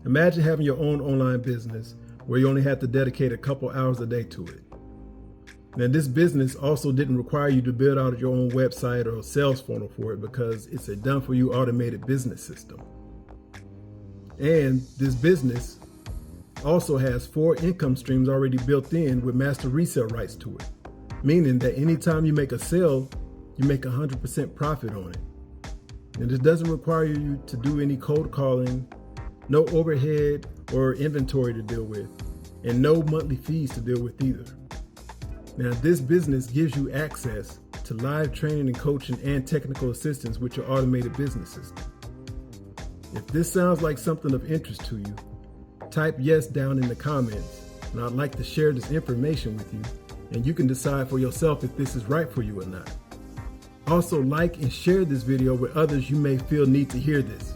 Imagine having your own online business where you only have to dedicate a couple hours a day to it. Now, this business also didn't require you to build out your own website or sales funnel for it because it's a done-for-you automated business system. And this business also has 4 income streams already built in with master resale rights to it, meaning that anytime you make a sale, you make 100% profit on it. And this doesn't require you to do any cold calling, no overhead or inventory to deal with, and no monthly fees to deal with either. Now, this business gives you access to live training and coaching and technical assistance with your automated business system. If this sounds like something of interest to you, type yes down in the comments, and I'd like to share this information with you, and you can decide for yourself if this is right for you or not. Also, like and share this video with others you may feel need to hear this.